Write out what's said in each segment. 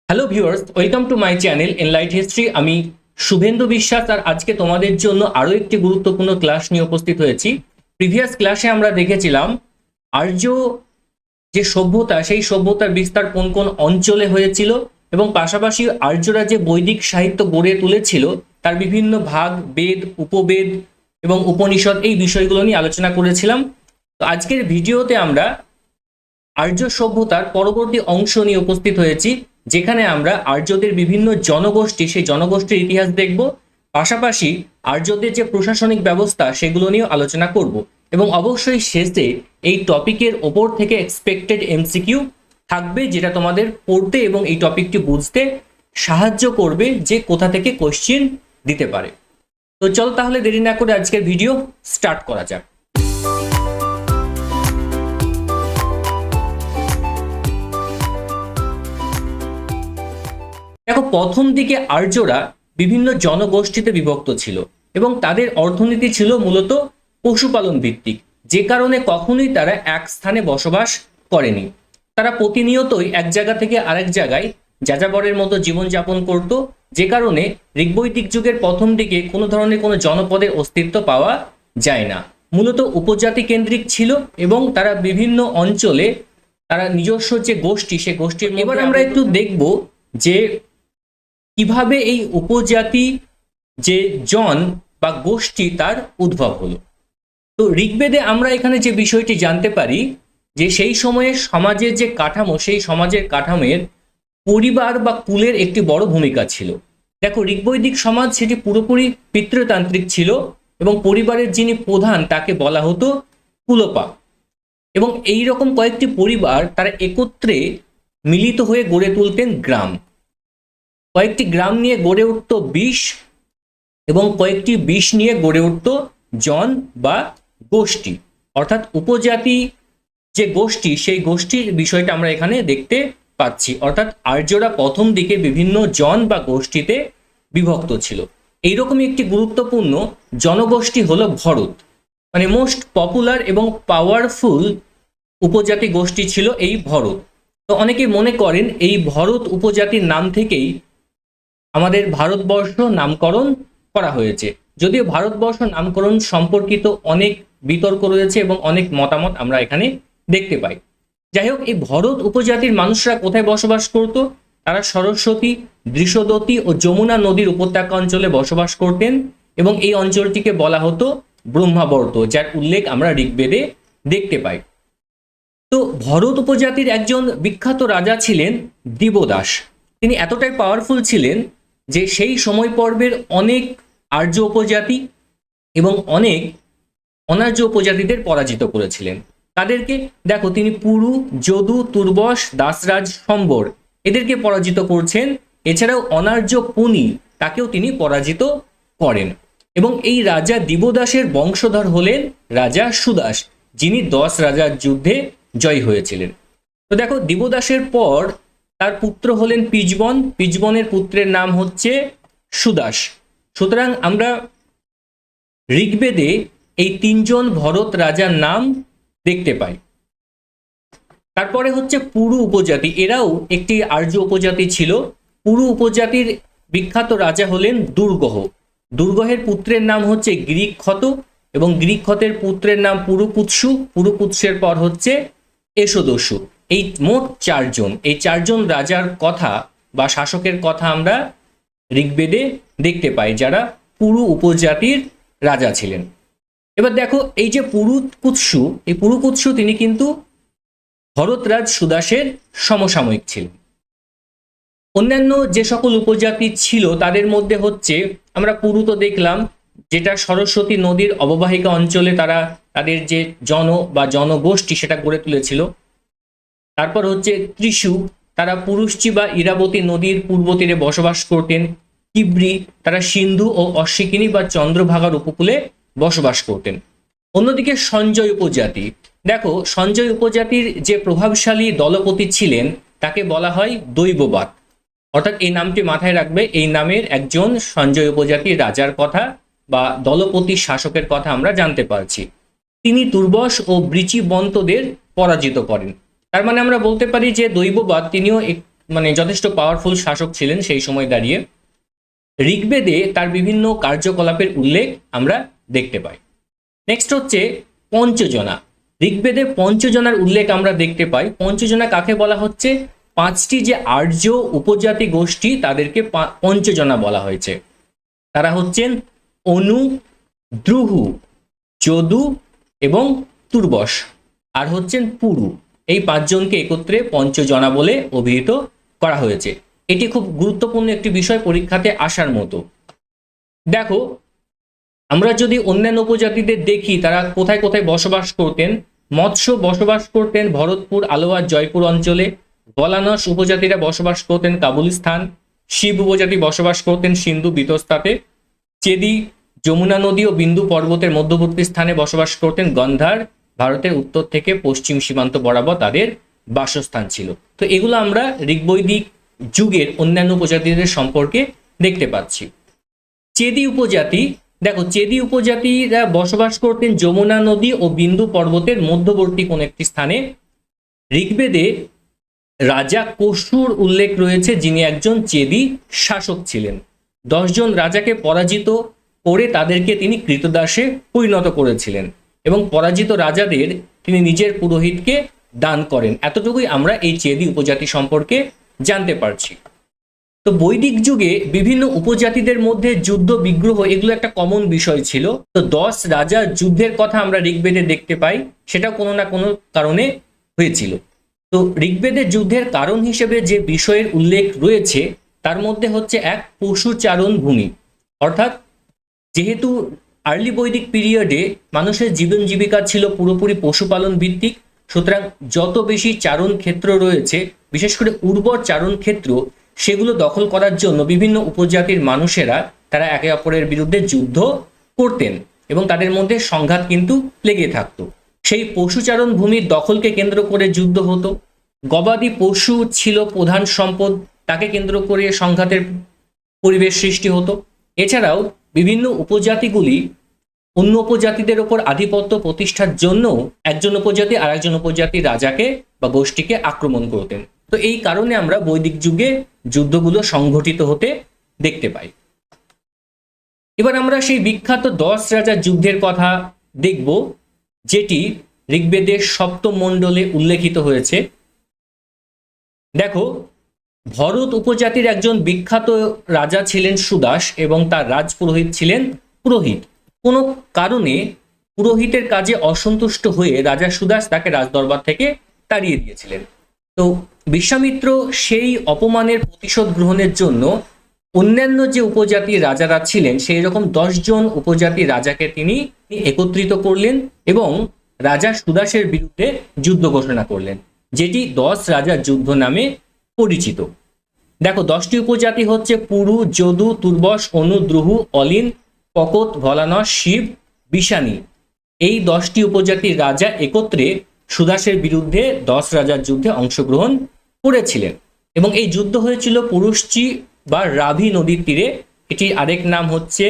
Hello viewers, welcome to my channel enlight history. আমি শুভেন্দু বিশ্বাস আর আজকে তোমাদের জন্য আরও একটি গুরুত্বপূর্ণ ক্লাস নিয়ে উপস্থিত হয়েছি। প্রিভিয়াস ক্লাসে আমরা দেখেছিলাম আর্য যে সভ্যতা, সেই সভ্যতার বিস্তার কোন কোন অঞ্চলে হয়েছিল এবং পাশাপাশি আর্যরা যে বৈদিক সাহিত্য গড়ে তুলেছিল তার বিভিন্ন ভাগ, বেদ, উপবেদ এবং উপনিষদ, এই বিষয়গুলো নিয়ে আলোচনা করেছিলাম। তো আজকের ভিডিওতে আমরা আর্য সভ্যতার পরবর্তী অংশ নিয়ে উপস্থিত হয়েছি, যেখানে আমরা আর্যদের বিভিন্ন জনগোষ্ঠী, সেই জনগোষ্ঠীর ইতিহাস দেখব, পাশাপাশি আর্যদের যে প্রশাসনিক ব্যবস্থা সেগুলো নিয়ে আলোচনা করব এবং অবশ্যই শেষে এই টপিকের ওপর থেকে এক্সপেক্টেড এমসিকিউ থাকবে, যেটা তোমাদের পড়তে এবং এই টপিকটি বুঝতে সাহায্য করবে যে কোথা থেকে কোশ্চেন দিতে পারে। তো চল তাহলে দেরি না করে আজকের ভিডিও স্টার্ট করা যাক। দেখো, প্রথম দিকে আর্যরা বিভিন্ন জনগোষ্ঠীতে বিভক্ত ছিল এবং তাদের অর্থনীতি ছিল মূলত পশুপালন ভিত্তিক, যে কারণে কখনোই তারা এক স্থানে বসবাস করেনি। তারা প্রতিনিয়তই এক জায়গা থেকে আরেক জায়গায় যাযাবরের মতো জীবনযাপন করত, যে কারণে ঋগ্বৈদিক যুগের প্রথম দিকে কোনো ধরনের কোনো জনপদের অস্তিত্ব পাওয়া যায় না। মূলত উপজাতি কেন্দ্রিক ছিল এবং তারা বিভিন্ন অঞ্চলে তারা নিজস্ব যে গোষ্ঠী, সে গোষ্ঠীর এবার আমরা একটু দেখব যে কিভাবে এই উপজাতি যে জন বা গোষ্ঠী তার উদ্ভব হলো। তো ঋগ্বেদে আমরা এখানে যে বিষয়টি জানতে পারি যে সেই সময়ে সমাজের যে কাঠামো, সেই সমাজের কাঠামোর পরিবার বা কুলের একটি বড় ভূমিকা ছিল। দেখো, ঋগ্বৈদিক সমাজ সেটি পুরোপুরি পিতৃতান্ত্রিক ছিল এবং পরিবারের যিনি প্রধান তাকে বলা হতো কুলপা। এবং এই রকম কয়েকটি পরিবার তারা একত্রে মিলিত হয়ে গড়ে তুলতেন গ্রাম। কয়েকটি গ্রাম নিয়ে গড়ে উঠত বিশ এবং কয়েকটি বিশ নিয়ে গড়ে উঠত জন বা গোষ্ঠী, অর্থাৎ উপজাতি যে গোষ্ঠী, সেই গোষ্ঠীর বিষয়টা আমরা এখানে দেখতে পাচ্ছি। অর্থাৎ আর্যরা প্রথম দিকে বিভিন্ন জন বা গোষ্ঠীতে বিভক্ত ছিল। এইরকমই একটি গুরুত্বপূর্ণ জনগোষ্ঠী হলো ভরত, মানে মোস্ট পপুলার এবং পাওয়ারফুল উপজাতি গোষ্ঠী ছিল এই ভরত। তো অনেকে মনে করেন এই ভরত উপজাতির নাম থেকেই আমাদের ভারতবর্ষ নামকরণ করা হয়েছে, যদিও ভারতবর্ষ নামকরণ সম্পর্কিত অনেক বিতর্ক রয়েছে এবং অনেক মতামত আমরা এখানে দেখতে পাই। যাই হোক, এই ভরত উপজাতির মানুষরা কোথায় বসবাস করত? তারা সরস্বতী, দৃশদতী ও যমুনা নদীর উপত্যকা অঞ্চলে বসবাস করতেন এবং এই অঞ্চলটিকে বলা হতো ব্রহ্মাবর্ত, যার উল্লেখ আমরা ঋগ্বেদে দেখতে পাই। তো ভরত উপজাতির একজন বিখ্যাত রাজা ছিলেন দিবদাস। তিনি এতটাই পাওয়ারফুল ছিলেন যে সেই সময় পর্বের অনেক আর্য উপজাতি এবং অনেক অনার্য উপজাতিদের পরাজিত করেছিলেন। তাদেরকে দেখো, তিনি পুরু, যদু, তুর্বশ, দাসরাজ, সম্বর এদেরকে পরাজিত করছেন। এছাড়াও অনার্য পুনি, তাকেও তিনি পরাজিত করেন। এবং এই রাজা দিবদাসের বংশধর হলেন রাজা সুদাস, যিনি 10 রাজার যুদ্ধে জয়ী হয়েছিলেন। তো দেখো, দিবদাসের পর তার পুত্র হলেন পিজবন। পিজবনের পুত্রের নাম হচ্ছে সুদাস। সুতরাং আমরা ঋগ্বেদে এই তিনজন ভরত রাজার নাম দেখতে পাই। তারপরে হচ্ছে পুরু উপজাতি, এরাও একটি আর্য উপজাতি ছিল। পুরু উপজাতির বিখ্যাত রাজা হলেন দুর্গহ। দুর্গহের পুত্রের নাম হচ্ছে গ্রীক্ষত এবং গ্রীক্ষতের পুত্রের নাম পুরুপুৎসু। পুরুপুৎসের পর হচ্ছে এষদস্যু। এই মোট চারজন, এই চারজন রাজার কথা বা শাসকের কথা আমরা ঋগ্বেদে দেখতে পাই, যারা পুরু উপজাতির রাজা ছিলেন। এবার দেখো, এই যে পুরুকুৎসু, এই পুরুকুৎসু তিনি কিন্তু ভরতরাজ সুদাসের সমসাময়িক ছিলেন। অন্যান্য যে সকল উপজাতি ছিল তাদের মধ্যে হচ্ছে আমরা পুরু তো দেখলাম, যেটা সরস্বতী নদীর অববাহিকা অঞ্চলে তারা তাদের যে জনগোষ্ঠী সেটা গড়ে তুলেছিল। তারপর হচ্ছে ত্রিশু, তারা পুরুষচি বা ইরাবতী নদীর পূর্ব তীরে বসবাস করতেন। কিব্রি, তারা সিন্ধু ও অশ্বিকিনী বা চন্দ্রভাগার উপকূলে বসবাস করতেন। অন্যদিকে সঞ্জয় উপজাতি, দেখো সঞ্জয় উপজাতির যে প্রভাবশালী দলপতি ছিলেন তাকে বলা হয় দৈববাদ। অর্থাৎ এই নামটি মাথায় রাখবে, এই নামের একজন সঞ্জয় উপজাতির রাজার কথা বা দলপতি শাসকের কথা আমরা জানতে পারছি। তিনি তুর্বশ ও বৃচিবন্তদের পরাজিত করেন। তার মানে আমরা বলতে পারি যে দৈববাদ তিনিও মানে যথেষ্ট পাওয়ারফুল শাসক ছিলেন সেই সময় দাঁড়িয়ে। ঋগ্বেদে তার বিভিন্ন কার্যকলাপের উল্লেখ আমরা দেখতে পাই। নেক্সট হচ্ছে পঞ্চজনা। ঋগ্বেদে পঞ্চজনার উল্লেখ আমরা দেখতে পাই। পঞ্চজনা কাকে বলা হচ্ছে? পাঁচটি যে আর্য উপজাতি গোষ্ঠী তাদেরকে পঞ্চজনা বলা হয়েছে। তারা হচ্ছেন অনু, দ্রুহু, যদু এবং তুর্বশ, আর হচ্ছেন পুরু। এই পাঁচজনকে একত্রে পঞ্চজনা বলে অভিহিত করা হয়েছে। এটি খুব গুরুত্বপূর্ণ একটি বিষয়, পরীক্ষাতে আসার মতো। দেখো, আমরা যদি অন্যান্য উপজাতিদের দেখি তারা কোথায় কোথায় বসবাস করতেন। মৎস্য বসবাস করতেন ভরতপুর, আলোয়ার, জয়পুর অঞ্চলে। বলানস উপজাতিরা বসবাস করতেন কাবুলিস্তান। শিব উপজাতি বসবাস করতেন সিন্ধু বিতস্তাতে। চেদি যমুনা নদী ও বিন্দু পর্বতের মধ্যবর্তী স্থানে বসবাস করতেন গন্ধার। ভারতের উত্তর থেকে পশ্চিম সীমান্ত বরাবর তাদের বাসস্থান ছিল। তো এগুলো আমরা ঋগ্বৈদিক যুগের অন্যান্য উপজাতিদের সম্পর্কে দেখতে পাচ্ছি। চেদি উপজাতি, দেখো চেদি উপজাতিরা বসবাস করতেন যমুনা নদী ও বিন্দু পর্বতের মধ্যবর্তী কোন একটি স্থানে। ঋগ্বেদে রাজা কসুর উল্লেখ রয়েছে, যিনি একজন চেদি শাসক ছিলেন। 10 জন রাজাকে পরাজিত করে তাদেরকে তিনি কৃতদাসে পরিণত করেছিলেন এবং পরাজিত রাজাদের তিনি নিজের পুরোহিতকে দান করেন। এতটুকুই আমরা এই চেদি উপজাতি সম্পর্কে জানতে পারছি। তো বৈদিক যুগে বিভিন্ন উপজাতিদের মধ্যে যুদ্ধ বিগ্রহ এগুলো একটা কমন বিষয় ছিল। তো 10 রাজার যুদ্ধের কথা আমরা ঋগ্বেদে দেখতে পাই, সেটা কোনো না কোনো কারণে হয়েছিল। তো ঋগ্বেদের যুদ্ধের কারণ হিসেবে যে বিষয়ের উল্লেখ রয়েছে তার মধ্যে হচ্ছে এক, পশুচারণ ভূমি। অর্থাৎ যেহেতু আর্লি বৈদিক পিরিয়ডে মানুষের জীবন জীবিকা ছিল পুরোপুরি পশুপালন ভিত্তিক, সুতরাং যত বেশি চারণ ক্ষেত্র রয়েছে, বিশেষ করে উর্বর চারণ ক্ষেত্র, সেগুলো দখল করার জন্য বিভিন্ন উপজাতির মানুষেরা তারা একে অপরের বিরুদ্ধে যুদ্ধ করতেন এবং তাদের মধ্যে সংঘাত কিন্তু লেগে থাকতো। সেই পশুচারণ ভূমির দখলকে কেন্দ্র করে যুদ্ধ হতো। গবাদি পশু ছিল প্রধান সম্পদ, তাকে কেন্দ্র করে সংঘাতের পরিবেশ সৃষ্টি হতো। এছাড়াও বিভিন্ন উপজাতিগুলি অন্য উপজাতিদের ওপর আধিপত্য প্রতিষ্ঠার জন্য একজন উপজাতি আর একজন উপজাতি রাজাকে বা গোষ্ঠীকে আক্রমণ করতেন। তো এই কারণে আমরা বৈদিক যুগে যুদ্ধগুলো সংঘটিত হতে দেখতে পাই। এবার আমরা সেই বিখ্যাত 10 রাজার যুদ্ধের কথা দেখব, যেটি ঋগ্বেদের সপ্তম মণ্ডলে উল্লেখিত হয়েছে। দেখো, ভরত উপজাতির একজন বিখ্যাত রাজা ছিলেন সুদাস এবং তার রাজপুরোহিত ছিলেন পুরোহিত। কোনো কারণে পুরোহিতের কাজে অসন্তুষ্ট হয়ে রাজা সুদাস তাকে রাজদরবার থেকে তাড়িয়ে দিয়েছিলেন। তো বিশ্বামিত্র সেই অপমানের প্রতিশোধ গ্রহণের জন্য অন্যান্য যে উপজাতি রাজারা ছিলেন সেই রকম 10 জন উপজাতি রাজাকে তিনি একত্রিত করলেন এবং রাজা সুদাসের বিরুদ্ধে যুদ্ধ ঘোষণা করলেন, যেটি 10 রাজার যুদ্ধ নামে পরিচিত। দেখো, 10টি উপজাতি হচ্ছে পুরু, যদু, তুর্বশ, অনু, দ্রুহু, অলিন, পকত, ভলানস, শিব, বিশানী। এই 10টি উপজাতির রাজা একত্রে সুদাসের বিরুদ্ধে 10 রাজার যুদ্ধে অংশগ্রহণ করেছিলেন এবং এই যুদ্ধ হয়েছিল পুরুষচি বা রাভি নদীর তীরে। এটির আরেক নাম হচ্ছে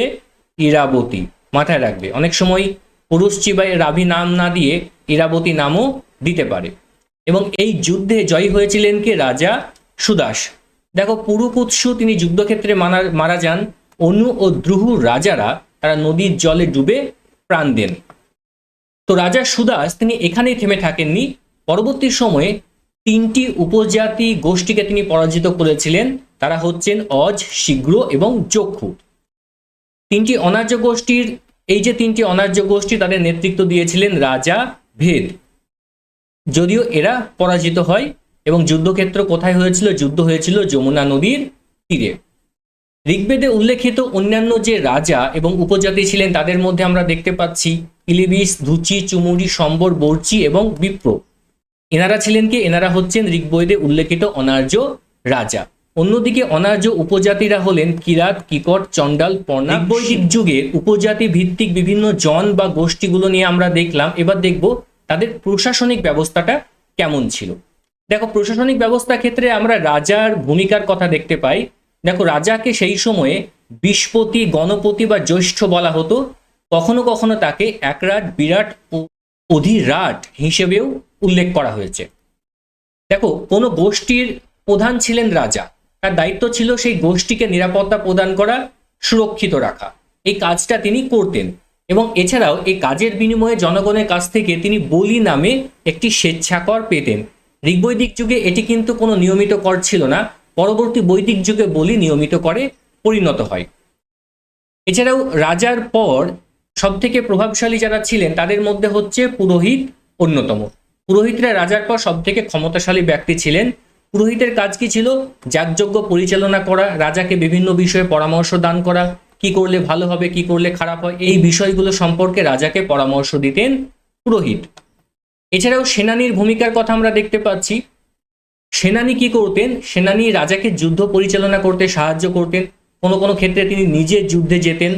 ইরাবতী, মাথায় রাখবে। অনেক সময় পুরুষচি বা রাভি নাম না দিয়ে ইরাবতী নামও দিতে পারে। এবং এই যুদ্ধে জয়ী হয়েছিলেন কে? রাজা সুদাস। দেখো, পুরুকুৎসু তিনি যুদ্ধক্ষেত্রে মারা যান। অনু ও দ্রুহু রাজারা তারা নদীর জলে ডুবে প্রাণ দেন। তো রাজা সুদাস তিনি এখানেই থেমে থাকেননি। পরবর্তী সময়ে 3টি উপজাতি গোষ্ঠীকে তিনি পরাজিত করেছিলেন। তারা হচ্ছেন অজ, শীঘ্র এবং যক্ষু। 3টি অনার্য গোষ্ঠীর, এই যে 3টি অনার্য গোষ্ঠী, তাদের নেতৃত্ব দিয়েছিলেন রাজা ভেদ। যদিও এরা পরাজিত হয় এবং যুদ্ধক্ষেত্র কোথায় হয়েছিল? যুদ্ধ হয়েছিল যমুনা নদীর তীরে। ঋগ্বেদে উল্লেখিত অন্যান্য যে রাজা এবং উপজাতি ছিলেন তাদের মধ্যে আমরা দেখতে পাচ্ছি ইলিবিস, ধুচি, চুমুরি, সম্বর, বর্চি এবং বিপ্র। এনারা ছিলেন কি? এনারা হচ্ছেন ঋগ্বেদে উল্লেখিত অনার্য রাজা। অন্যদিকে অনার্য উপজাতিরা হলেন কিরাত, কিকট, চণ্ডাল, পর্ণা। ঋগ্বৈদিক যুগে উপজাতি ভিত্তিক বিভিন্ন জন বা গোষ্ঠীগুলো নিয়ে আমরা দেখলাম। এবার দেখব তাদের প্রশাসনিক ব্যবস্থাটা কেমন ছিল। দেখো, প্রশাসনিক ব্যবস্থার ক্ষেত্রে আমরা রাজার ভূমিকার কথা দেখতে পাই। দেখো, রাজাকে সেই সময়ে বিশপতি, গণপতি বা জ্যৈষ্ঠ বলা হতো। কখনো কখনো তাকে একরাট, বিরাট ও অধিরাট হিসেবেও উল্লেখ করা হয়েছে। দেখো, কোনো গোষ্ঠীর প্রধান ছিলেন রাজা, তার দায়িত্ব ছিল সেই গোষ্ঠীকে নিরাপত্তা প্রদান করা, সুরক্ষিত রাখা। এই কাজটা তিনি করতেন এবং এছাড়াও এই কাজের বিনিময়ে জনগণের কাছ থেকে তিনি বলি নামে একটি স্বেচ্ছাকর পেতেন। ঋগ্বৈদিক যুগে এটি কিন্তু কোনো নিয়মিত কর ছিল না, পরবর্তী বৈদিক যুগে বলি নিয়মিত করে পরিণত হয়। এছাড়াও রাজার পর সবথেকে প্রভাবশালী যারা ছিলেন তাদের মধ্যে হচ্ছে পুরোহিত অন্যতম। পুরোহিতরা রাজার পর সবথেকে ক্ষমতাশালী ব্যক্তি ছিলেন। পুরোহিতের কাজ কি ছিল? যাগযজ্ঞ পরিচালনা করা, রাজাকে বিভিন্ন বিষয়ে পরামর্শ দান করা, কি করলে ভালো হবে, কি করলে খারাপ হয়, এই বিষয়গুলো সম্পর্কে রাজাকে পরামর্শ দিতেন পুরোহিত। এছাড়াও সেনানীর ভূমিকার কথা আমরা দেখতে পাচ্ছি। সেনানী কি করতেন? সেনানী রাজাকে যুদ্ধ পরিচালনা করতে সাহায্য করতেন। কোনো কোনো ক্ষেত্রে তিনি নিজে যুদ্ধে যেতেন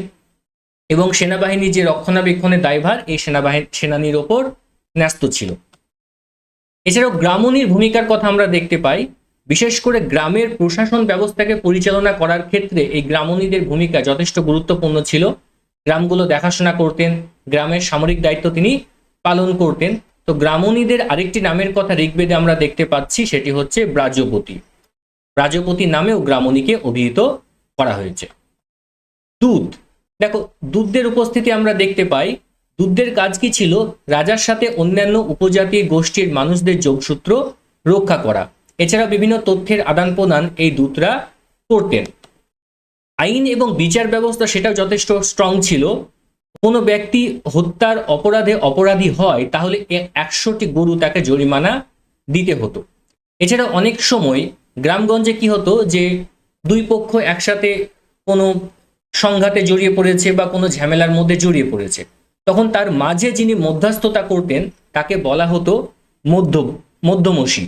এবং সেনাবাহিনীর যে রক্ষণাবেক্ষণের দায়ভার এই সেনানীর ওপর ন্যস্ত ছিল। এছাড়াও গ্রামণীর ভূমিকার কথা আমরা দেখতে পাই। বিশেষ করে গ্রামের প্রশাসন ব্যবস্থাকে পরিচালনা করার ক্ষেত্রে এই গ্রামণীদের ভূমিকা যথেষ্ট গুরুত্বপূর্ণ ছিল। গ্রামগুলো দেখাশোনা করতেন, গ্রামের সামরিক দায়িত্ব তিনি পালন করতেন। তো গ্রামণীদের আরেকটি নামের কথা ঋগ্বেদে আমরা দেখতে পাচ্ছি, সেটি হচ্ছে ব্রাজপতি। ব্রাজপতি নামেও গ্রামণীকে অভিহিত করা হয়েছে। দুধ, দেখো দুধদের উপস্থিতি আমরা দেখতে পাই। দুধদের কাজ কি ছিল? রাজার সাথে অন্যান্য উপজাতি গোষ্ঠীর মানুষদের যোগসূত্র রক্ষা করা। এছাড়া বিভিন্ন তথ্যের আদান প্রদান এই দূতরা করতেন। আইন এবং বিচার ব্যবস্থা সেটাও যথেষ্ট স্ট্রং ছিল। কোনো ব্যক্তি হত্যার অপরাধে অপরাধী হয় তাহলে 100টি গরু তাকে জরিমানা দিতে হতো। এছাড়া অনেক সময় গ্রামগঞ্জে কি হতো যে দুই পক্ষ একসাথে কোনো সংঘাতে জড়িয়ে পড়েছে বা কোনো ঝামেলার মধ্যে জড়িয়ে পড়েছে, তখন তার মাঝে যিনি মধ্যস্থতা করতেন তাকে বলা হতো মধ্যমসী।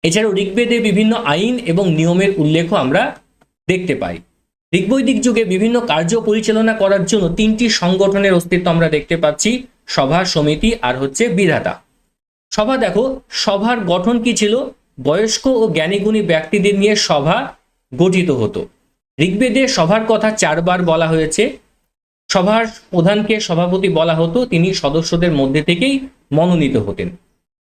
এছাড়াও ঋগ্বেদে বিভিন্ন আইন এবং নিয়মের উল্লেখও আমরা দেখতে পাই। ঋগ্বৈদিক যুগে বিভিন্ন কার্য পরিচালনা করার জন্য 3টি সংগঠনের অস্তিত্ব আমরা দেখতে পাচ্ছি, সভা, সমিতি আর হচ্ছে বিধাতা। সভা, দেখো সভার গঠন কি ছিল? বয়স্ক ও জ্ঞানীগুণী ব্যক্তিদের নিয়ে সভা গঠিত হতো। ঋগ্বেদে সভার কথা 4 বার বলা হয়েছে। সভার প্রধানকে সভাপতি বলা হতো, তিনি সদস্যদের মধ্যে থেকেই মনোনীত হতেন।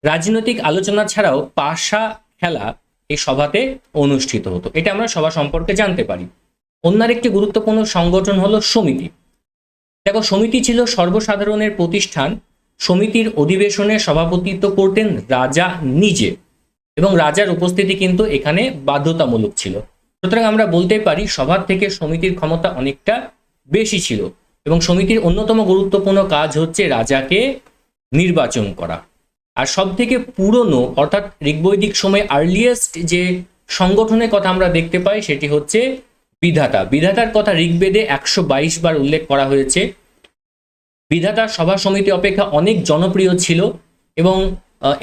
রাজনৈতিক আলোচনা ছাড়াও পাশা খেলা এই সভাতে অনুষ্ঠিত হতো। এটা আমরা সভা সম্পর্কে জানতে পারি। অন্য একটি গুরুত্বপূর্ণ সংগঠন হলো সমিতি। দেখো সমিতি ছিল সর্বসাধারণের প্রতিষ্ঠান। সমিতির অধিবেশনে সভাপতিত্ব করতেন রাজা নিজে এবং রাজার উপস্থিতি কিন্তু এখানে বাধ্যতামূলক ছিল। সুতরাং আমরা বলতে পারি সভার থেকে সমিতির ক্ষমতা অনেকটা বেশি ছিল এবং সমিতির অন্যতম গুরুত্বপূর্ণ কাজ হচ্ছে রাজাকে নির্বাচন করা। আর সব থেকে পুরনো অর্থাৎ ঋগ্বৈদিক সময় আর্লিয়েস্ট যে সংগঠনের কথা আমরা দেখতে পাই সেটি হচ্ছে বিধাতা। বিধাতার কথা ঋগ্বেদে 122 বার উল্লেখ করা হয়েছে। বিধাতা সভা সমিতি অপেক্ষা অনেক জনপ্রিয় ছিল এবং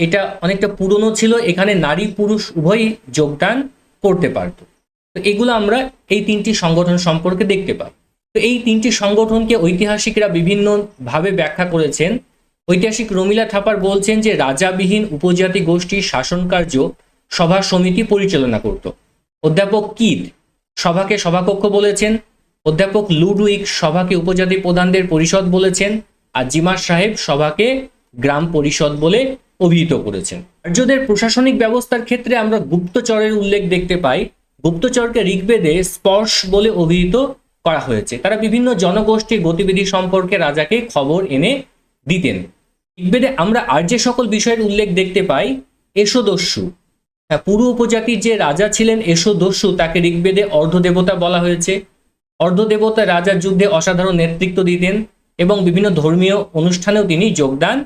এটা অনেকটা পুরনো ছিল। এখানে নারী পুরুষ উভয়ই যোগদান করতে পারত। তো এগুলো আমরা এই 3টি সংগঠন সম্পর্কে দেখতে পাই। তো এই 3টি সংগঠনকে ঐতিহাসিকরা বিভিন্নভাবে ব্যাখ্যা করেছেন। ঐতিহাসিক রমিলা থাপার বলছেন যে রাজাবিহীন উপজাতি গোষ্ঠীর শাসন কার্য সভা সমিতি পরিচালনা করত। অধ্যাপক কিড সভাকে সভাকক্ষ বলেছেন। অধ্যাপক লুডউইক সভাকে উপজাতি প্রধানদের পরিষদ বলেছেন। আর জিমার সাহেব সভাকে গ্রাম পরিষদ বলে অভিহিত করেছেন। আর্যদের প্রশাসনিক ব্যবস্থার ক্ষেত্রে আমরা গুপ্তচরের উল্লেখ দেখতে পাই। গুপ্তচরকে ঋগ্বেদে স্পর্শ বলে অভিহিত করা হয়েছে। তারা বিভিন্ন জনগোষ্ঠীর গতিবিধি সম্পর্কে রাজাকে খবর এনে দিতেন। ঋগ্বেদে আমরা আর যে সকল বিষয়ের উল্লেখ দেখতে পাই, এষদস্যু, পুরু উপজাতির যে রাজা ছিলেন এষদস্যু, তাকে ঋগ্বেদে অর্ধদেবতা বলা হয়েছে। অর্ধদেবতা রাজার যুদ্ধে অসাধারণ নেতৃত্ব দিতেন এবং বিভিন্ন ধর্মীয় অনুষ্ঠানেও তিনি যোগদান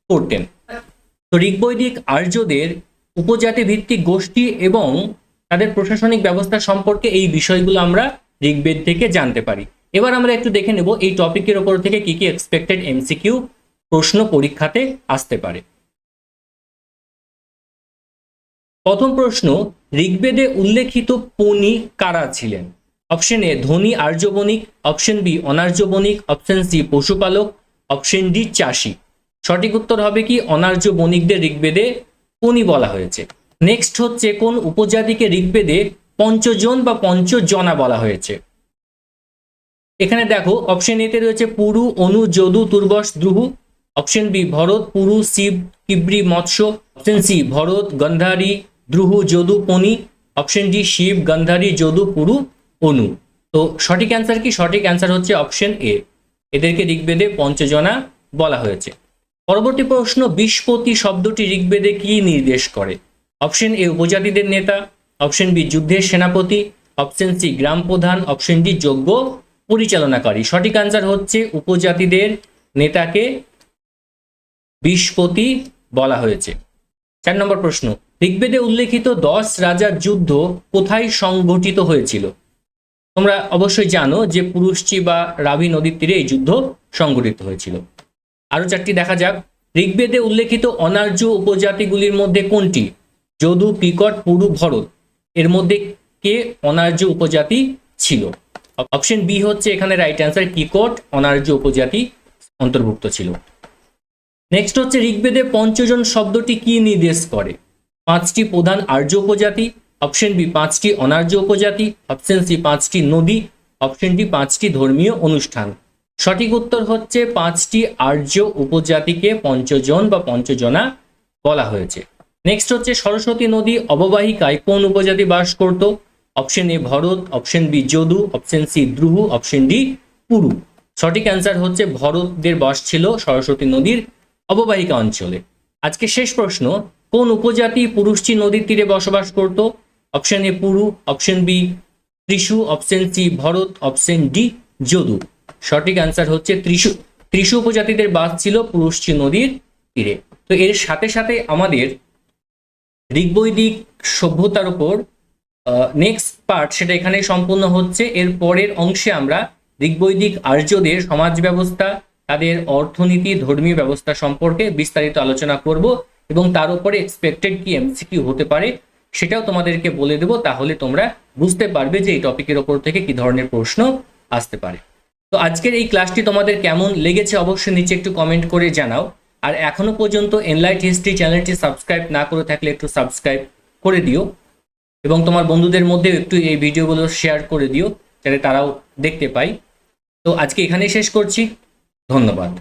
করতেন। তো ঋগ্বৈদিক আর্যদের উপজাতি ভিত্তিক গোষ্ঠী এবং তাদের প্রশাসনিক ব্যবস্থা সম্পর্কে এই বিষয়গুলো আমরা ঋগ্বেদ থেকে জানতে পারি। এবার আমরা একটু দেখে নেব এই টপিকের ওপর থেকে কি কি এক্সপেক্টেড এমসিকিউ প্রশ্ন পরীক্ষাতে আসতে পারে। প্রথম প্রশ্ন, ঋগ্বেদে উল্লেখিত পণি কারা ছিলেন? অপশন এ ধনী আর্য বণিক, অপশন বি অনার্য বণিক, অপশন সি পশুপালক, অপশন ডি চাষী। সঠিক উত্তর হবে কি অনার্য বণিকদের ঋগ্বেদে পণি বলা হয়েছে। নেক্সট হচ্ছে কোন উপজাতিকে ঋগ্বেদে পঞ্চজন বা পঞ্চজনা বলা হয়েছে? এখানে দেখো অপশন এ তে রয়েছে পুরু, অনু, যদু, তুর্বস, দ্রুহু। অপশন বি ভরত, পুরু, শিব, কিব্রি, Matsya. Option C Bharata, Gandhari, Druhyu, Yadu, Pani. Option D Shiva, Gandhari, Yadu, Puru, Anu. তো সঠিক অ্যান্সার কি? সঠিক অ্যান্সার হচ্ছে অপশন এ, এদেরকে ঋগ্বেদে পঞ্চজনা বলা হয়েছে। পরবর্তী প্রশ্ন, বিশপতি শব্দটি ঋগ্বেদে কি নির্দেশ করে? অপশন এ উপজাতিদের নেতা, অপশন বি যুদ্ধের সেনাপতি, অপশন সি গ্রাম প্রধান, অপশন ডি যজ্ঞ পরিচালনাকারী। সঠিক আনসার হচ্ছে উপজাতিদের নেতাকে বিশপতি বলা হয়েছে। 4 নম্বর প্রশ্ন, ঋগ্বেদে উল্লেখিত 10 রাজার যুদ্ধ কোথায় সংঘটিত হয়েছিল? তোমরা অবশ্যই জানো যে পুরুষচি বা রাভি নদীর তীরে এই যুদ্ধ সংঘটিত হয়েছিল। আরো 4টি দেখা যাক। ঋগ্বেদে উল্লেখিত অনার্য উপজাতিগুলির মধ্যে কোনটি? যদু, কিকট, পুরু, ভরত। এর মধ্যে কে অনার্য উপজাতি ছিল? অপশন বি হচ্ছে এখানে রাইট অ্যান্সার, কিকট অনার্য উপজাতি অন্তর্ভুক্ত ছিল। নেক্সট হচ্ছে ঋগ্বেদে পঞ্চজন শব্দটি কি নির্দেশ করে? 5টি প্রধান আর্য উপজাতি, অপশন বি 5টি অনার্য উপজাতি, অপশন সি 5টি নদী, অপশন ডি 5টি ধর্মীয় অনুষ্ঠান। সঠিক উত্তর হচ্ছে 5টি আর্য উপজাতিকে পঞ্চজন বা পঞ্চজনা বলা হয়েছে। নেক্সট হচ্ছে সরস্বতী নদী অববাহিকায় কোন উপজাতি বাস করত? Option A Bharata, option B Yadu, option C Druhyu, option D Puru. সঠিক অ্যান্সার হচ্ছে ভরতদের বাস ছিল সরস্বতী নদীর অববাহিকা অঞ্চলে। আজকে শেষ প্রশ্ন, কোন উপজাতি পুরুষচি নদীর তীরে বসবাস করত? Option A Puru, option B Tritsu, option C Bharata, option D Yadu. সঠিক অ্যান্সার হচ্ছে ত্রিশু উপজাতিদের বাস ছিল পুরুষচি নদীর তীরে। তো এর সাথে সাথে আমাদের ঋগ্বৈদিক সভ্যতার উপর নেক্সট পার্ট সেটা এখানে সম্পূর্ণ হচ্ছে। এর পরের অংশে আমরা ঋগ্বৈদিক আর্যদের সমাজ ব্যবস্থা, তাদের অর্থনীতি, ধর্মীয় ব্যবস্থা সম্পর্কে বিস্তারিত আলোচনা করব এবং তার উপরে এক্সপেক্টেড কি এমসিকিউ হতে পারে সেটাও তোমাদেরকে বলে দেব। তাহলে তোমরা বুঝতে পারবে যে এই টপিকের ওপর থেকে কি ধরনের প্রশ্ন আসতে পারে। তো আজকের এই ক্লাসটি তোমাদের কেমন লেগেছে অবশ্যই নিচে একটু কমেন্ট করে জানাও। আর এখনো পর্যন্ত এনলাইট হিস্ট্রি চ্যানেলটি সাবস্ক্রাইব না করে থাকলে একটু সাবস্ক্রাইব করে দিও এবং তোমার বন্ধুদের মধ্যে একটু এই ভিডিওগুলো শেয়ার করে দিও যাতে তারাও দেখতে পায়। তো আজকে এখানেই শেষ করছি, ধন্যবাদ।